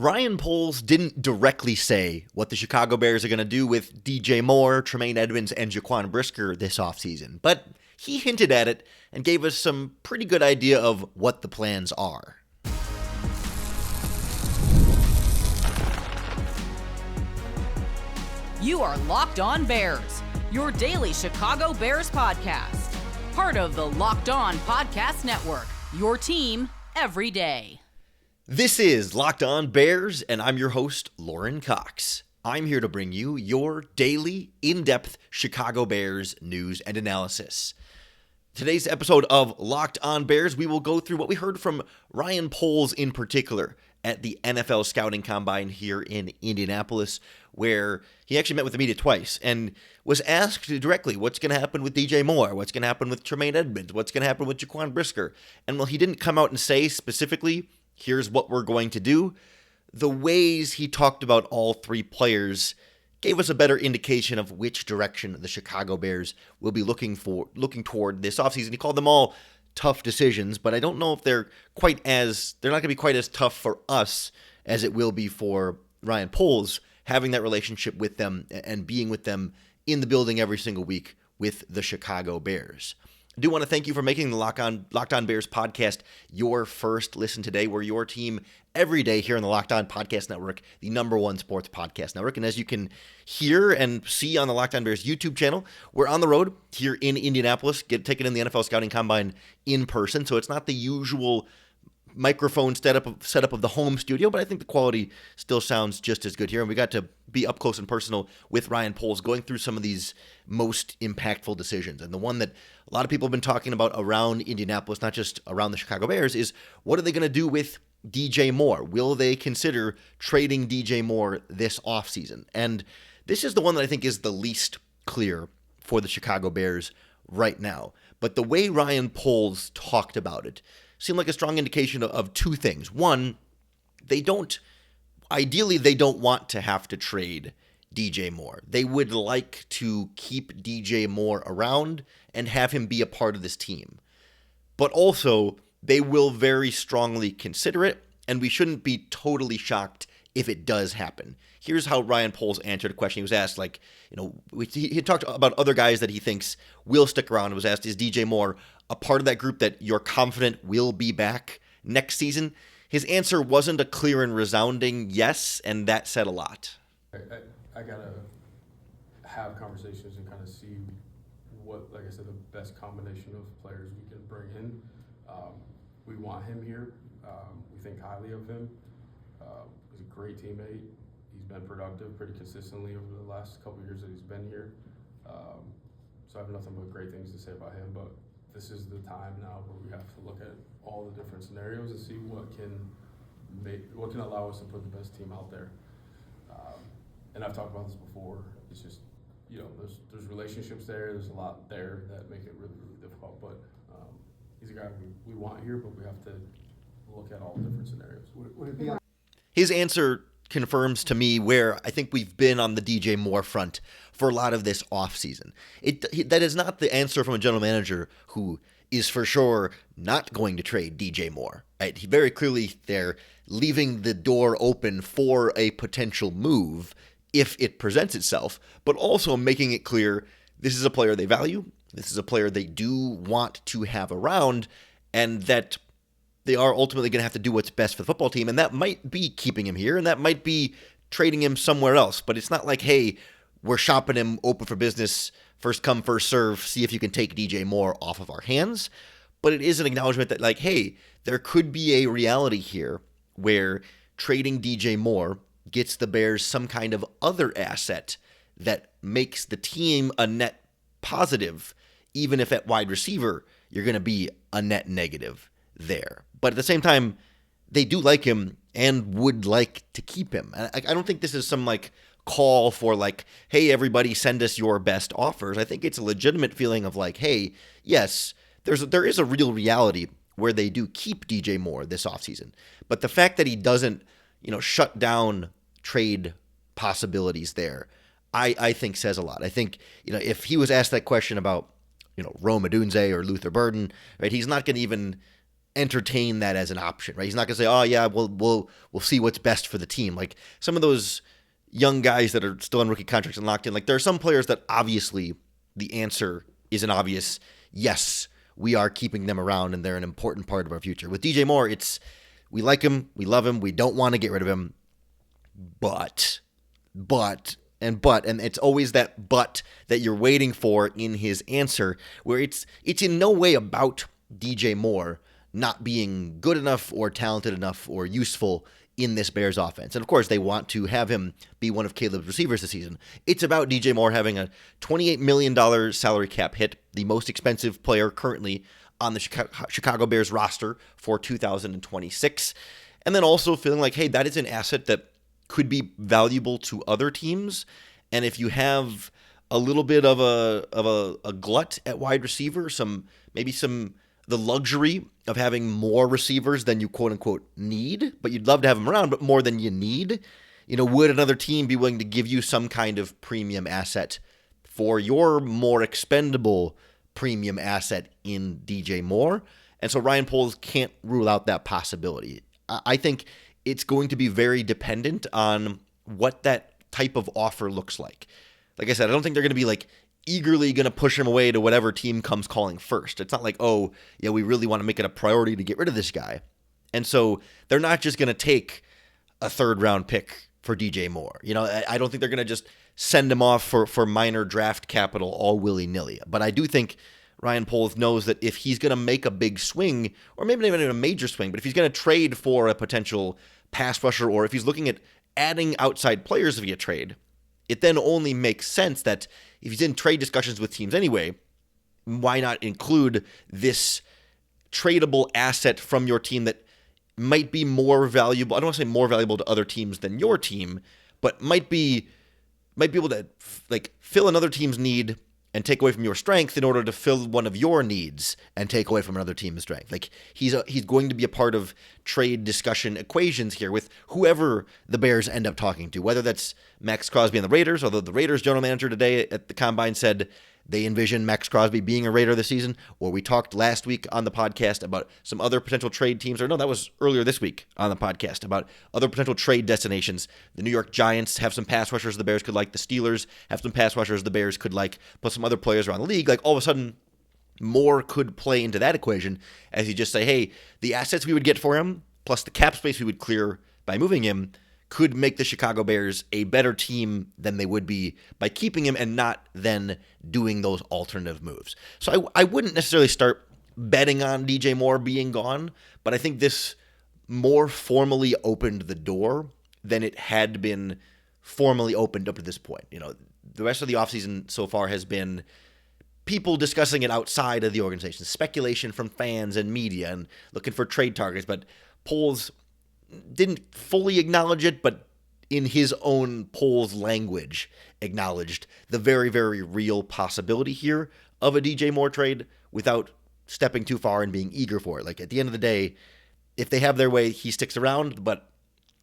Ryan Poles didn't directly say what the Chicago Bears are going to do with DJ Moore, Tremaine Edmunds, and Jaquan Brisker this offseason, but he hinted at it and gave us some pretty good idea of what the plans are. You are Locked On Bears, your daily Chicago Bears podcast. Part of the Locked On Podcast Network, your team every day. This is Locked On Bears, and I'm your host, Lauren Cox. I'm here to bring you your daily, in-depth Chicago Bears news and analysis. Today's episode of Locked On Bears, we will go through what we heard from Ryan Poles in particular at the NFL Scouting Combine here in Indianapolis, where he actually met with the media twice and was asked directly what's going to happen with DJ Moore, what's going to happen with Tremaine Edmunds, what's going to happen with Jaquan Brisker. And while he didn't come out and say specifically, here's what we're going to do, the ways he talked about all three players gave us a better indication of which direction the Chicago Bears will be looking toward this offseason. He called them all tough decisions, but I don't know if they're not going to be quite as tough for us as it will be for Ryan Poles, having that relationship with them and being with them in the building every single week with the Chicago Bears. I do want to thank you for making the Locked On Bears podcast your first listen today. We're your team every day here on the Locked On Podcast Network, the #1 sports podcast network. And as you can hear and see on the Locked On Bears YouTube channel, we're on the road here in Indianapolis, taking in the NFL Scouting Combine in person. So it's not the usual microphone setup of the home studio, but I think the quality still sounds just as good here. And we got to be up close and personal with Ryan Poles going through some of these most impactful decisions. And the one that a lot of people have been talking about around Indianapolis, not just around the Chicago Bears, is what are they going to do with DJ Moore? Will they consider trading DJ Moore this offseason? And this is the one that I think is the least clear for the Chicago Bears right now. But the way Ryan Poles talked about it seemed like a strong indication of two things. One, they don't want to have to trade DJ Moore. They would like to keep DJ Moore around and have him be a part of this team. But also, they will very strongly consider it, and we shouldn't be totally shocked if it does happen. Here's how Ryan Poles answered a question. He was asked, he talked about other guys that he thinks will stick around. He was asked, is DJ Moore a part of that group that you're confident will be back next season? His answer wasn't a clear and resounding yes, and that said a lot. I got to have conversations and kind of see what, like I said, the best combination of players we can bring in. We want him here. We think highly of him. He's a great teammate. He's been productive pretty consistently over the last couple of years that he's been here. So I have nothing but great things to say about him, but this is the time now where we have to look at all the different scenarios and see what can allow us to put the best team out there. And I've talked about this before. It's just, there's relationships there. There's a lot there that make it really, really difficult. But he's a guy we want here, but we have to look at all the different scenarios. Would it be? His answer confirms to me where I think we've been on the DJ Moore front for a lot of this offseason. That is not the answer from a general manager who is for sure not going to trade DJ Moore. Right? He very clearly they're leaving the door open for a potential move if it presents itself, but also making it clear this is a player they value, this is a player they do want to have around, and that they are ultimately going to have to do what's best for the football team, and that might be keeping him here, and that might be trading him somewhere else. But it's not like, hey, we're shopping him open for business, first come, first serve, see if you can take DJ Moore off of our hands. But it is an acknowledgement that, hey, there could be a reality here where trading DJ Moore gets the Bears some kind of other asset that makes the team a net positive, even if at wide receiver you're going to be a net negative there. But at the same time, they do like him and would like to keep him. I don't think this is some call for hey, everybody send us your best offers. I think it's a legitimate feeling of hey, yes, there is a real reality where they do keep DJ Moore this offseason. But the fact that he doesn't, shut down trade possibilities there, I think says a lot. I think, if he was asked that question about, Rome Odunze or Luther Burden, right, he's not going to even entertain that as an option, right? He's not going to say, "Oh yeah, we'll see what's best for the team." Like some of those young guys that are still on rookie contracts and locked in, like there are some players that obviously the answer is an obvious yes, we are keeping them around and they're an important part of our future. With DJ Moore, it's we like him, we love him, we don't want to get rid of him, but and it's always that but that you're waiting for in his answer, where it's in no way about DJ Moore not being good enough or talented enough or useful in this Bears offense. And of course, they want to have him be one of Caleb's receivers this season. It's about DJ Moore having a $28 million salary cap hit, the most expensive player currently on the Chicago Bears roster for 2026. And then also feeling like, hey, that is an asset that could be valuable to other teams. And if you have a little bit of a glut at wide receiver, the luxury of having more receivers than you quote unquote need, but you'd love to have them around, but more than you need, would another team be willing to give you some kind of premium asset for your more expendable premium asset in DJ Moore? And so Ryan Poles can't rule out that possibility. I think it's going to be very dependent on what that type of offer looks like. Like I said, I don't think they're going to be like eagerly going to push him away to whatever team comes calling first. It's not like, oh, yeah, we really want to make it a priority to get rid of this guy. And so they're not just going to take a third-round pick for DJ Moore. I don't think they're going to just send him off for minor draft capital all willy-nilly. But I do think Ryan Poles knows that if he's going to make a big swing, or maybe not even a major swing, but if he's going to trade for a potential pass rusher, or if he's looking at adding outside players via trade, it then only makes sense that if he's in trade discussions with teams anyway, why not include this tradable asset from your team that might be more valuable? I don't want to say more valuable to other teams than your team, but might be able to fill another team's need and take away from your strength in order to fill one of your needs and take away from another team's strength. Like he's going to be a part of trade discussion equations here with whoever the Bears end up talking to, whether that's Max Crosby and the Raiders, although the Raiders general manager today at the Combine said they envision Max Crosby being a Raider this season, or we talked last week on the podcast about some other potential trade teams, or no, that was earlier this week on the podcast about other potential trade destinations. The New York Giants have some pass rushers the Bears could like. The Steelers have some pass rushers the Bears could like, plus some other players around the league. Like all of a sudden, more could play into that equation as you just say, hey, the assets we would get for him, plus the cap space we would clear by moving him, could make the Chicago Bears a better team than they would be by keeping him and not then doing those alternative moves. So I wouldn't necessarily start betting on DJ Moore being gone, but I think this more formally opened the door than it had been formally opened up to this point. The rest of the offseason so far has been people discussing it outside of the organization, speculation from fans and media and looking for trade targets, but Poles didn't fully acknowledge it, but in his own Poles language, acknowledged the very, very real possibility here of a DJ Moore trade without stepping too far and being eager for it. Like at the end of the day, if they have their way, he sticks around, but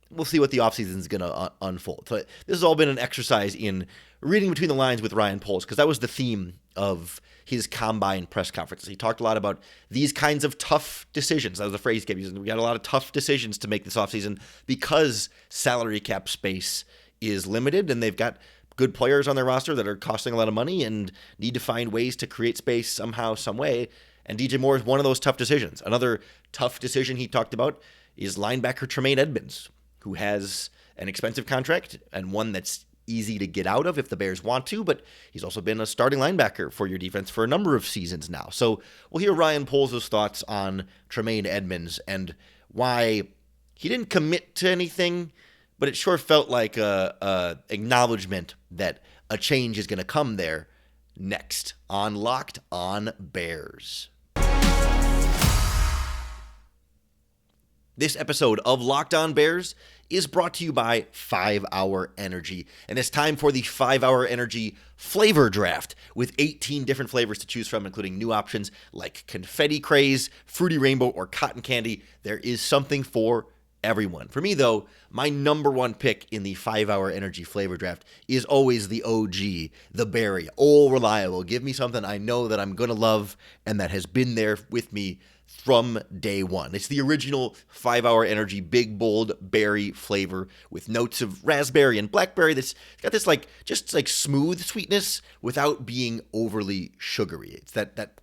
we'll see what the offseason is going to unfold. So this has all been an exercise in reading between the lines with Ryan Poles, because that was the theme of his Combine press conferences. He talked a lot about these kinds of tough decisions. That was the phrase he kept using. We got a lot of tough decisions to make this offseason because salary cap space is limited and they've got good players on their roster that are costing a lot of money and need to find ways to create space somehow, some way. And DJ Moore is one of those tough decisions. Another tough decision he talked about is linebacker Tremaine Edmunds, who has an expensive contract and one that's easy to get out of if the Bears want to, but he's also been a starting linebacker for your defense for a number of seasons now. So we'll hear Ryan Poles' thoughts on Tremaine Edmunds and why he didn't commit to anything, but it sure felt like a acknowledgement that a change is going to come there next on Locked On Bears. This episode of Locked On Bears is brought to you by 5-Hour Energy. And it's time for the 5-Hour Energy Flavor Draft with 18 different flavors to choose from, including new options like Confetti Craze, Fruity Rainbow, or Cotton Candy. There is something for everyone. For me, though, my number one pick in the 5-Hour Energy Flavor Draft is always the OG, the berry. All reliable. Give me something I know that I'm going to love and that has been there with me from day one. It's the original 5-Hour Energy Big Bold Berry flavor with notes of raspberry and blackberry that's got this just smooth sweetness without being overly sugary. It's that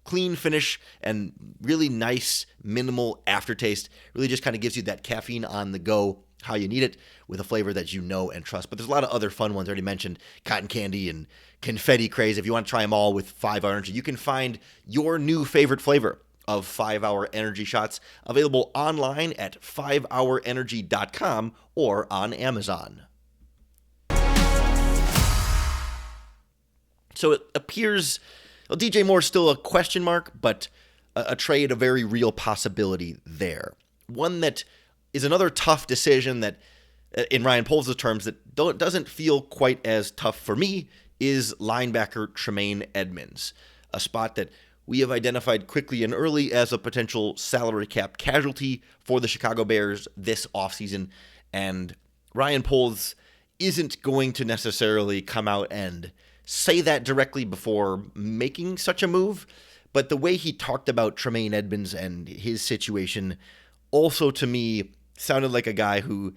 clean finish and really nice minimal aftertaste. Really just kind of gives you that caffeine on the go, how you need it, with a flavor that you know and trust. But there's a lot of other fun ones. I already mentioned cotton candy and confetti craze. If you want to try them all with 5-Hour Energy, you can find your new favorite flavor of 5-Hour Energy shots available online at 5hourenergy.com or on Amazon. So it appears, well, DJ Moore's still a question mark, but a trade, a very real possibility there. One that is another tough decision that, in Ryan Poles' terms, that doesn't feel quite as tough for me, is linebacker Tremaine Edmunds, a spot that we have identified quickly and early as a potential salary cap casualty for the Chicago Bears this offseason. And Ryan Poles isn't going to necessarily come out and say that directly before making such a move, but the way he talked about Tremaine Edmunds and his situation also, to me, sounded like a guy who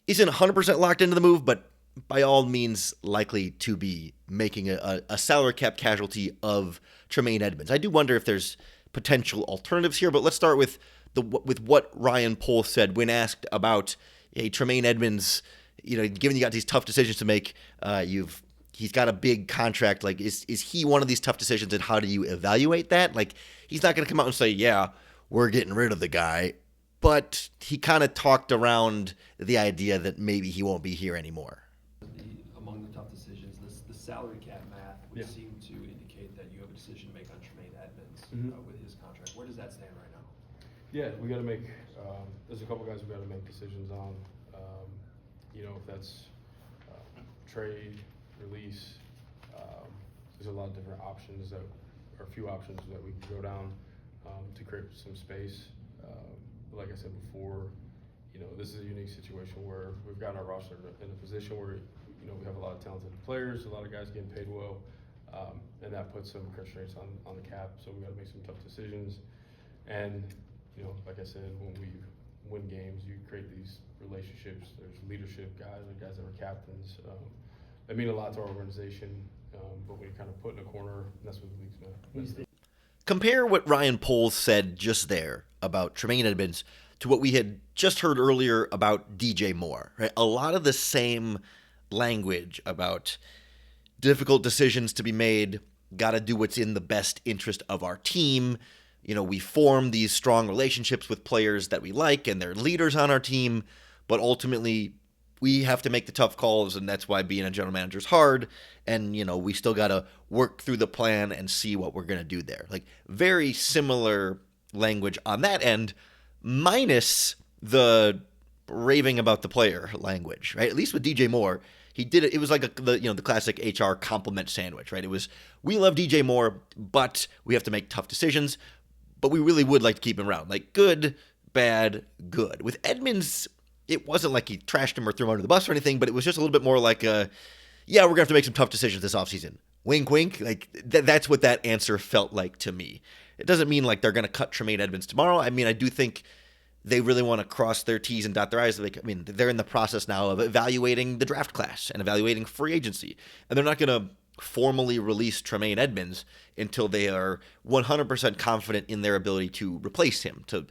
isn't 100% locked into the move, but by all means likely to be making a salary cap casualty of Tremaine Edmunds. I do wonder if there's potential alternatives here, but let's start with what Ryan Poles said when asked about, hey, Tremaine Edmunds, given you got these tough decisions to make, he's got a big contract. Like, is he one of these tough decisions, and how do you evaluate that? Like, he's not going to come out and say, yeah, we're getting rid of the guy, but he kind of talked around the idea that maybe he won't be here anymore. Among the tough decisions, the salary cap math would seem to indicate that you have a decision to make on Tremaine Edmunds with his contract. Where does that stand right now? Yeah, we got to make. There's a couple guys we got to make decisions on. If that's trade, release. There's a lot of different options or a few options that we can go down to create some space. But like I said before, this is a unique situation where we've got our roster in a position where we have a lot of talented players, a lot of guys getting paid well, and that puts some constraints on the cap. So we got to make some tough decisions. And like I said, when we win games, you create these relationships. There's leadership guys, or guys that are captains. That mean a lot to our organization. But when you're kind of put in a corner, that's what the league's about. Compare what Ryan Poles said just there about Tremaine Edmunds to what we had just heard earlier about DJ Moore. Right? A lot of the same language about difficult decisions to be made, got to do what's in the best interest of our team. We form these strong relationships with players that we like and they're leaders on our team, but ultimately we have to make the tough calls, and that's why being a general manager is hard. And, we still got to work through the plan and see what we're going to do there. Like, very similar language on that end, minus the raving about the player language, right? At least with DJ Moore, he did it. It was like the classic HR compliment sandwich, right? It was, we love DJ Moore, but we have to make tough decisions, but we really would like to keep him around. Like, good, bad, good. With Edmunds, it wasn't like he trashed him or threw him under the bus or anything, but it was just a little bit more like, yeah, we're going to have to make some tough decisions this offseason. Wink, wink. Like, that's what that answer felt like to me. It doesn't mean like they're going to cut Tremaine Edmunds tomorrow. I mean, I do think they really want to cross their T's and dot their I's. They're in the process now of evaluating the draft class and evaluating free agency. And they're not going to formally release Tremaine Edmunds until they are 100% confident in their ability to replace him, to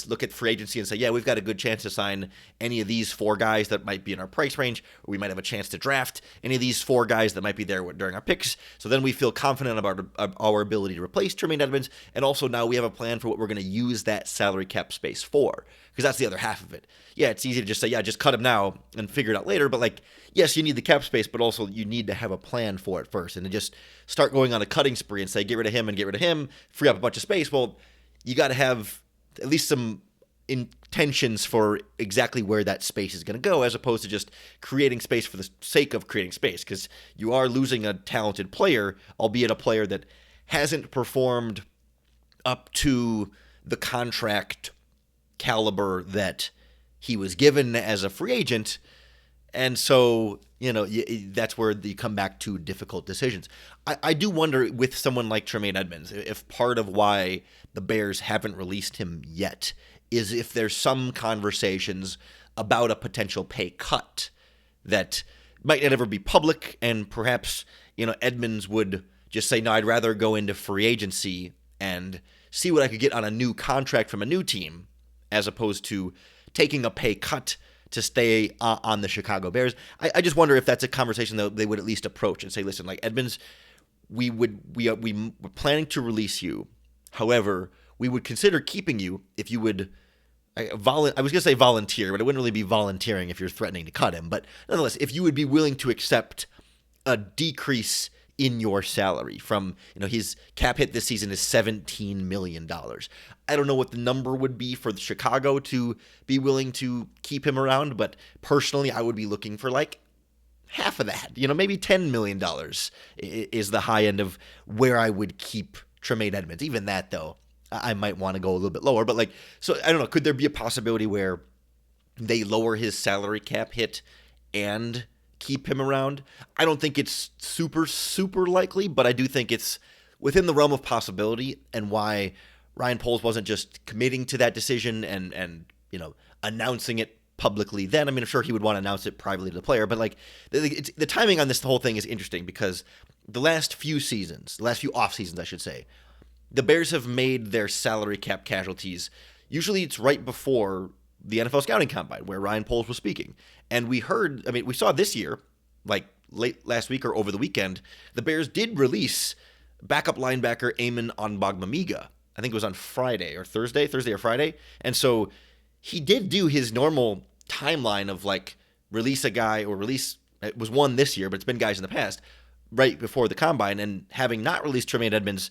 look at free agency and say, yeah, we've got a good chance to sign any of these 4 guys that might be in our price range, or we might have a chance to draft any of these 4 guys that might be there during our picks. So then we feel confident about our ability to replace Tremaine Edmunds, and also now we have a plan for what we're going to use that salary cap space for, because that's the other half of it. Yeah, it's easy to just say, yeah, just cut him now and figure it out later, but yes, you need the cap space, but also you need to have a plan for it first, and to just start going on a cutting spree and say, get rid of him and get rid of him, free up a bunch of space. Well, you got to have at least some intentions for exactly where that space is going to go, as opposed to just creating space for the sake of creating space, because you are losing a talented player, albeit a player that hasn't performed up to the contract caliber that he was given as a free agent. And so, that's where you come back to difficult decisions. I do wonder with someone like Tremaine Edmunds, if part of why the Bears haven't released him yet is if there's some conversations about a potential pay cut that might not ever be public, and perhaps, Edmunds would just say, no, I'd rather go into free agency and see what I could get on a new contract from a new team, as opposed to taking a pay cut to stay on the Chicago Bears. I just wonder if that's a conversation that they would at least approach and say, listen, like Edmunds, we're planning to release you. However, we would consider keeping you if you would. I was going to say volunteer, but it wouldn't really be volunteering if you're threatening to cut him. But nonetheless, if you would be willing to accept a decrease in your salary from, his cap hit this season is $17 million. I don't know what the number would be for Chicago to be willing to keep him around, but personally, I would be looking for like half of that. Maybe $10 million is the high end of where I would keep Tremaine Edmunds. Even that, though, I might want to go a little bit lower. But so I don't know. Could there be a possibility where they lower his salary cap hit and keep him around? I don't think it's super, super likely, but I do think it's within the realm of possibility, and why Ryan Poles wasn't just committing to that decision and announcing it publicly then. I mean, I'm sure he would want to announce it privately to the player, but the timing on this whole thing is interesting because the last few off seasons, I should say, the Bears have made their salary cap casualties. Usually it's right before the NFL scouting combine where Ryan Poles was speaking. And we saw this year, like late last week or over the weekend, the Bears did release backup linebacker Eamon Onbagbamiga. I think it was on Thursday or Friday. And so he did do his normal timeline of release a guy, or it was one this year, but it's been guys in the past, right before the combine. And having not released Tremaine Edmunds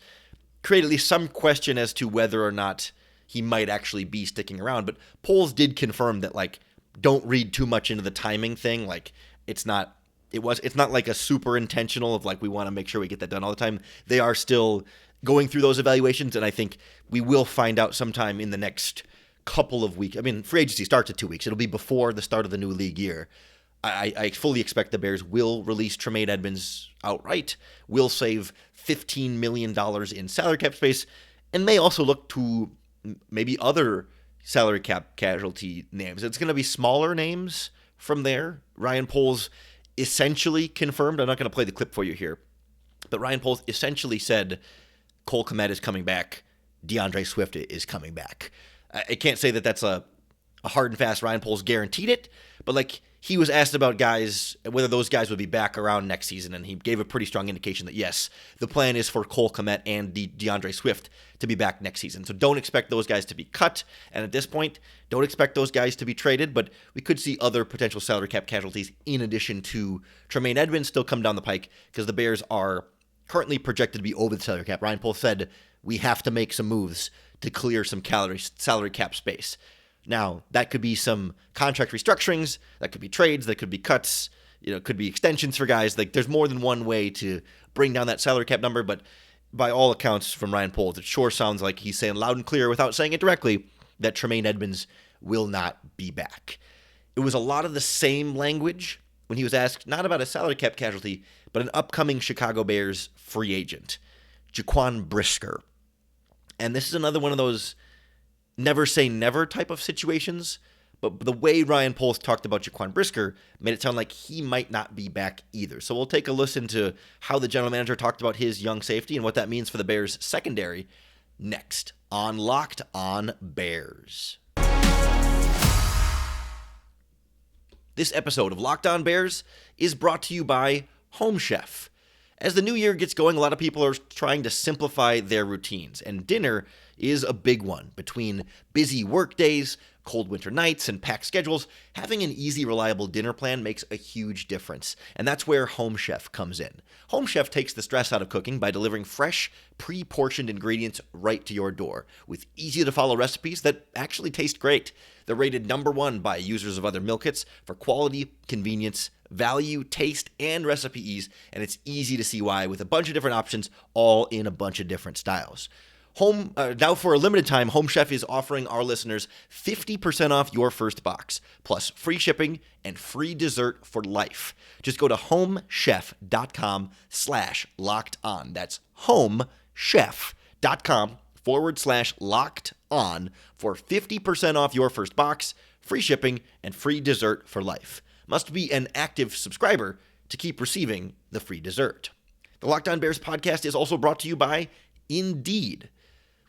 create at least some question as to whether or not he might actually be sticking around. But Poles did confirm that, don't read too much into the timing thing. It's not like a super intentional of we want to make sure we get that done all the time. They are still going through those evaluations, and I think we will find out sometime in the next couple of weeks. I mean, free agency starts in 2 weeks. It'll be before the start of the new league year. I fully expect the Bears will release Tremaine Edmunds outright, will save $15 million in salary cap space, and may also look to maybe other salary cap casualty names. It's going to be smaller names from there. Ryan Poles essentially confirmed, I'm not going to play the clip for you here, but Ryan Poles essentially said Cole Kmet is coming back, DeAndre Swift is coming back. I can't say that that's a hard and fast Ryan Poles guaranteed it, but he was asked about guys, whether those guys would be back around next season, and he gave a pretty strong indication that yes, the plan is for Cole Kmet and DeAndre Swift to be back next season. So don't expect those guys to be cut, and at this point, don't expect those guys to be traded, but we could see other potential salary cap casualties in addition to Tremaine Edmunds still come down the pike, because the Bears are currently projected to be over the salary cap. Ryan Poles said we have to make some moves to clear some salary cap space. Now, that could be some contract restructurings, that could be trades, that could be cuts, it could be extensions for guys. There's more than one way to bring down that salary cap number, but by all accounts from Ryan Poles, it sure sounds like he's saying loud and clear without saying it directly that Tremaine Edmunds will not be back. It was a lot of the same language when he was asked not about a salary cap casualty, but an upcoming Chicago Bears free agent, Jaquan Brisker. And this is another one of those never say never type of situations, but the way Ryan Poles talked about Jaquan Brisker made it sound like he might not be back either. So we'll take a listen to how the general manager talked about his young safety and what that means for the Bears secondary next on Locked On Bears. This episode of Locked On Bears is brought to you by HomeChef. As the new year gets going, a lot of people are trying to simplify their routines, and dinner is a big one. Between busy work days, cold winter nights, and packed schedules, having an easy, reliable dinner plan makes a huge difference, and that's where HomeChef comes in. HomeChef takes the stress out of cooking by delivering fresh, pre-portioned ingredients right to your door, with easy-to-follow recipes that actually taste great. They're rated #1 by users of other meal kits for quality, convenience, value, taste, and recipe ease, and it's easy to see why with a bunch of different options, all in a bunch of different styles. Now for a limited time, HomeChef is offering our listeners 50% off your first box, plus free shipping and free dessert for life. Just go to homechef.com/locked-on. That's homechef.com/locked-on for 50% off your first box, free shipping, and free dessert for life. Must be an active subscriber to keep receiving the free dessert. The Locked On Bears podcast is also brought to you by Indeed.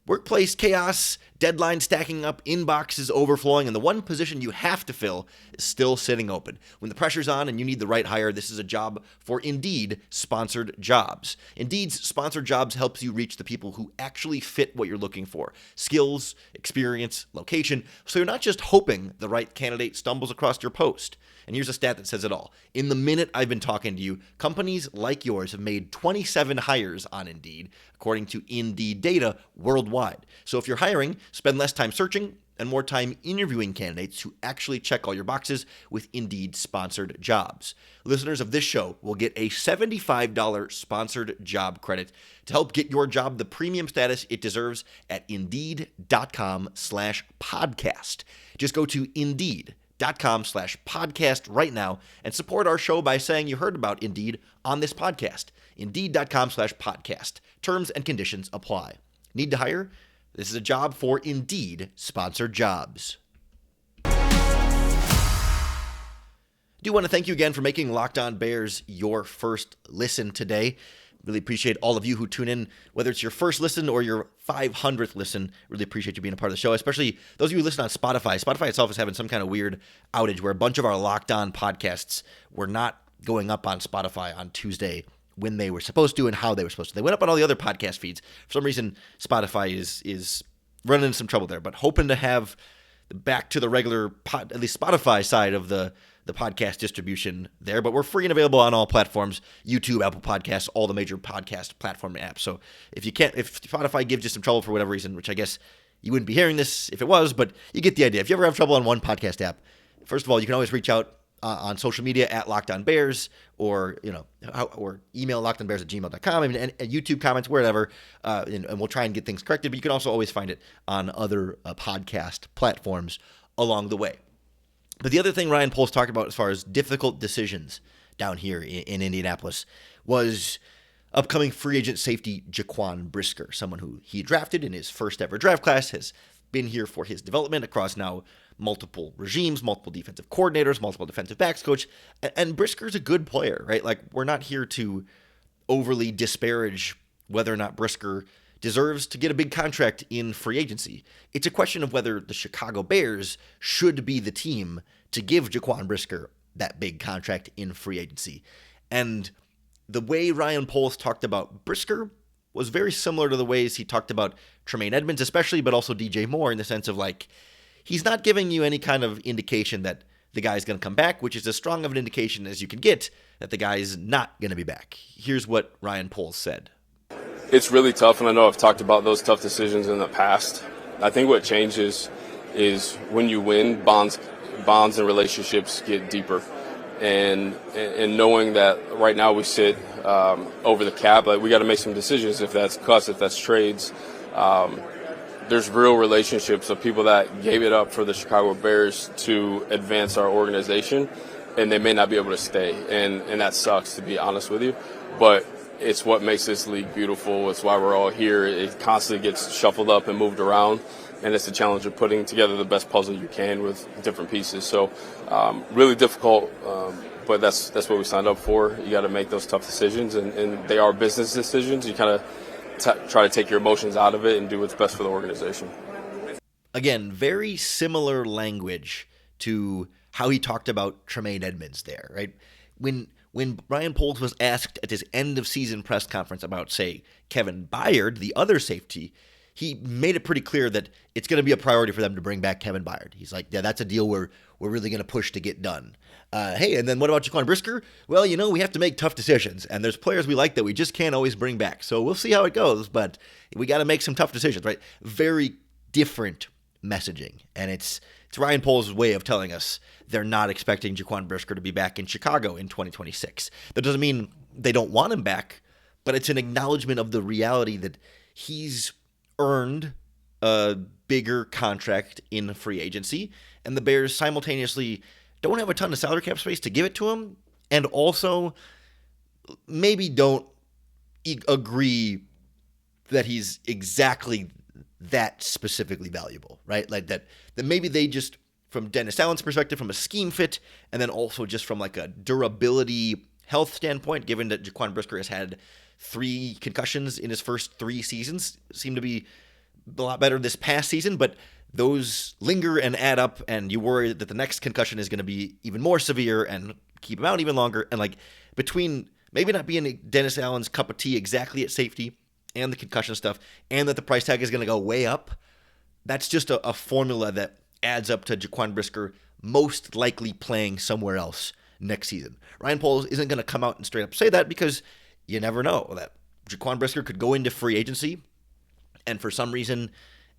Workplace chaos, deadlines stacking up, inboxes overflowing, and the one position you have to fill is still sitting open. When the pressure's on and you need the right hire, this is a job for Indeed Sponsored Jobs. Indeed's Sponsored Jobs helps you reach the people who actually fit what you're looking for. Skills, experience, location, so you're not just hoping the right candidate stumbles across your post. And here's a stat that says it all. In the minute I've been talking to you, companies like yours have made 27 hires on Indeed, according to Indeed data worldwide. So if you're hiring, spend less time searching and more time interviewing candidates who actually check all your boxes with Indeed Sponsored Jobs. Listeners of this show will get a $75 sponsored job credit to help get your job the premium status it deserves at Indeed.com/podcast. Just go to Indeed.com/podcast right now and support our show by saying you heard about Indeed on this podcast. Indeed.com/podcast. Terms and conditions apply. Need to hire? This is a job for Indeed Sponsored Jobs. I do want to thank you again for making Locked On Bears your first listen today. Really appreciate all of you who tune in, whether it's your first listen or your 500th listen. Really appreciate you being a part of the show, especially those of you who listen on Spotify. Spotify itself is having some kind of weird outage where a bunch of our Locked On podcasts were not going up on Spotify on Tuesday when they were supposed to and how they were supposed to. They went up on all the other podcast feeds. For some reason, Spotify is running into some trouble there, but hoping to have back to the regular, at least Spotify side of the podcast distribution there. But we're free and available on all platforms, YouTube, Apple Podcasts, all the major podcast platform apps. So if Spotify gives you some trouble for whatever reason, which I guess you wouldn't be hearing this if it was, but you get the idea. If you ever have trouble on one podcast app, first of all, you can always reach out on social media at Locked On Bears, or or email lockedonbears@gmail.com, and YouTube comments, wherever, and we'll try and get things corrected. But you can also always find it on other podcast platforms along the way. But the other thing Ryan Poles talked about as far as difficult decisions down here in Indianapolis was upcoming free agent safety Jaquan Brisker, someone who he drafted in his first ever draft class, has been here for his development across now multiple regimes, multiple defensive coordinators, multiple defensive backs coach, and Brisker's a good player, right? Like, we're not here to overly disparage whether or not Brisker deserves to get a big contract in free agency. It's a question of whether the Chicago Bears should be the team to give Jaquan Brisker that big contract in free agency. And the way Ryan Poles talked about Brisker was very similar to the ways he talked about Tremaine Edmunds especially, but also DJ Moore, in the sense of, like, he's not giving you any kind of indication that the guy's going to come back, which is as strong of an indication as you can get that the guy's not going to be back. Here's what Ryan Poles said. It's really tough, and I know I've talked about those tough decisions in the past. I think what changes is when you win, bonds and relationships get deeper. And knowing that right now we sit over the cap, like, we got to make some decisions, if that's cuts, if that's trades. There's real relationships of people that gave it up for the Chicago Bears to advance our organization, and they may not be able to stay. And that sucks, to be honest with you. But it's what makes this league beautiful. It's why we're all here. It constantly gets shuffled up and moved around, and it's the challenge of putting together the best puzzle you can with different pieces. So really difficult, but that's what we signed up for. You got to make those tough decisions, and they are business decisions. You kind of try to take your emotions out of it and do what's best for the organization. Again, very similar language to how he talked about Tremaine Edmunds there, right? When Ryan Poles was asked at his end-of-season press conference about, say, Kevin Byard, the other safety, he made it pretty clear that it's going to be a priority for them to bring back Kevin Byard. He's like, yeah, that's a deal we're really going to push to get done. Hey, and then what about Jaquan Brisker? Well, we have to make tough decisions, and there's players we like that we just can't always bring back. So we'll see how it goes, but we got to make some tough decisions, right? Very different messaging, and it's Ryan Poles' way of telling us they're not expecting Jaquan Brisker to be back in Chicago in 2026. That doesn't mean they don't want him back, but it's an acknowledgement of the reality that he's earned a bigger contract in free agency, and the Bears simultaneously don't have a ton of salary cap space to give it to him, and also maybe don't agree that he's exactly that specifically valuable, right? Like that maybe they just, from Dennis Allen's perspective, from a scheme fit, and then also just from like a durability health standpoint, given that Jaquan Brisker has had 3 concussions in his first 3 seasons, seem to be a lot better this past season, but those linger and add up, and you worry that the next concussion is going to be even more severe and keep him out even longer. And like between maybe not being Dennis Allen's cup of tea exactly at safety and the concussion stuff, and that the price tag is going to go way up, that's just a formula that adds up to Jaquan Brisker most likely playing somewhere else next season. Ryan Poles isn't going to come out and straight up say that, because you never know that Jaquan Brisker could go into free agency, and for some reason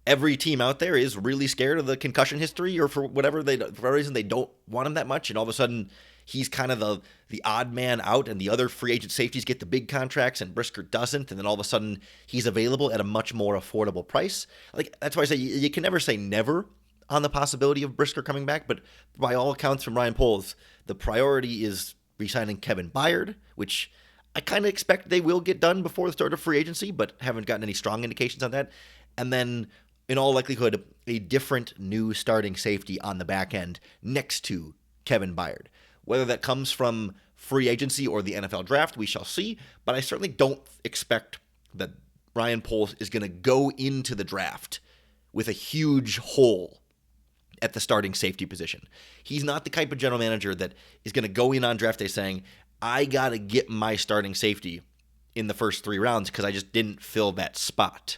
every team out there is really scared of the concussion history, or for whatever reason they don't want him that much, and all of a sudden he's kind of the odd man out, and the other free agent safeties get the big contracts and Brisker doesn't, and then all of a sudden he's available at a much more affordable price. Like, that's why I say you can never say never on the possibility of Brisker coming back, but by all accounts from Ryan Poles, the priority is re-signing Kevin Byard, which I kind of expect they will get done before the start of free agency, but haven't gotten any strong indications on that. And then, in all likelihood, a different new starting safety on the back end next to Kevin Byard. Whether that comes from free agency or the NFL draft, we shall see, but I certainly don't expect that Ryan Poles is going to go into the draft with a huge hole at the starting safety position. He's not the type of general manager that is going to go in on draft day saying, I got to get my starting safety in the first 3 rounds because I just didn't fill that spot.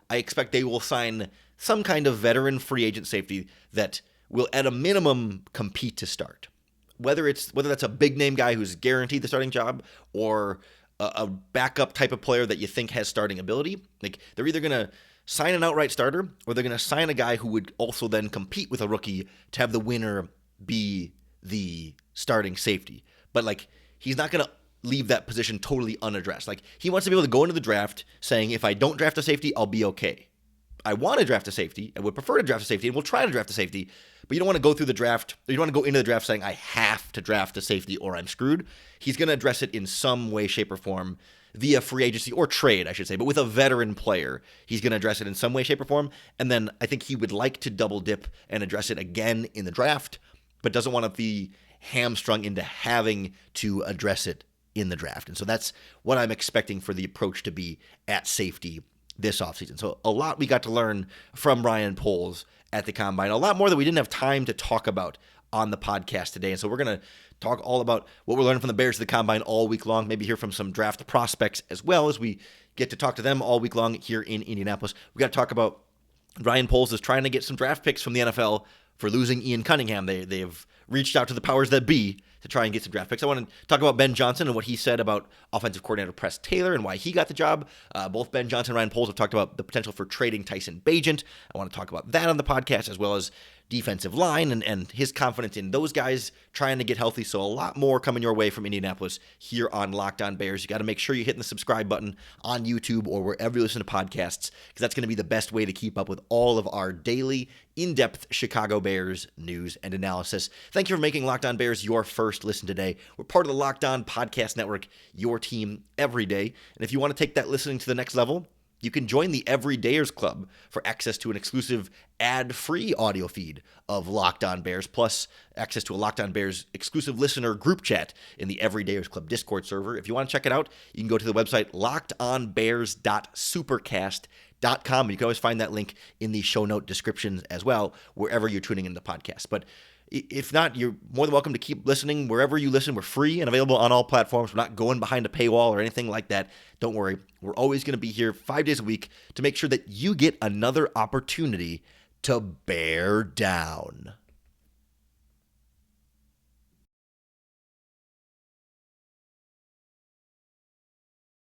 I expect they will sign some kind of veteran free agent safety that will at a minimum compete to start. Whether that's a big name guy who's guaranteed the starting job, or a backup type of player that you think has starting ability, like they're either going to sign an outright starter, or they're going to sign a guy who would also then compete with a rookie to have the winner be the starting safety. But like, he's not going to leave that position totally unaddressed. Like, he wants to be able to go into the draft saying, if I don't draft a safety, I'll be okay. I want to draft a safety. I would prefer to draft a safety, and we'll try to draft a safety. But you don't want to go through the draft, or you don't want to go into the draft saying, I have to draft a safety or I'm screwed. He's going to address it in some way, shape, or form via free agency, or trade, I should say. But with a veteran player, he's going to address it in some way, shape, or form. And then I think he would like to double dip and address it again in the draft, but doesn't want to be hamstrung into having to address it in the draft. And so that's what I'm expecting for the approach to be at safety this offseason. So a lot we got to learn from Ryan Poles at the Combine, a lot more that we didn't have time to talk about on the podcast today. And so we're going to talk all about what we're learning from the Bears at the Combine all week long, maybe hear from some draft prospects as well, as we get to talk to them all week long here in Indianapolis. We got to talk about Ryan Poles is trying to get some draft picks from the NFL for losing Ian Cunningham. They've reached out to the powers that be to try and get some draft picks. I want to talk about Ben Johnson and what he said about offensive coordinator Press Taylor and why he got the job. Both Ben Johnson and Ryan Poles have talked about the potential for trading Tyson Bagent. I want to talk about that on the podcast, as well as defensive line and his confidence in those guys trying to get healthy. So a lot more coming your way from Indianapolis here on Locked On Bears. You got to make sure you're hitting the subscribe button on YouTube or wherever you listen to podcasts, because that's going to be the best way to keep up with all of our daily in-depth Chicago Bears news and analysis. Thank you for making Locked On Bears your first listen today. We're part of the Locked On Podcast Network, your team every day. And if you want to take that listening to the next level, you can join the Everydayers Club for access to an exclusive ad-free audio feed of Locked On Bears, plus access to a Locked On Bears exclusive listener group chat in the Everydayers Club Discord server. If you want to check it out, you can go to the website lockedonbears.supercast.com. You can always find that link in the show note descriptions as well, wherever you're tuning in the podcast. But if not, you're more than welcome to keep listening wherever you listen. We're free and available on all platforms. We're not going behind a paywall or anything like that. Don't worry. We're always going to be here 5 days a week to make sure that you get another opportunity to bear down.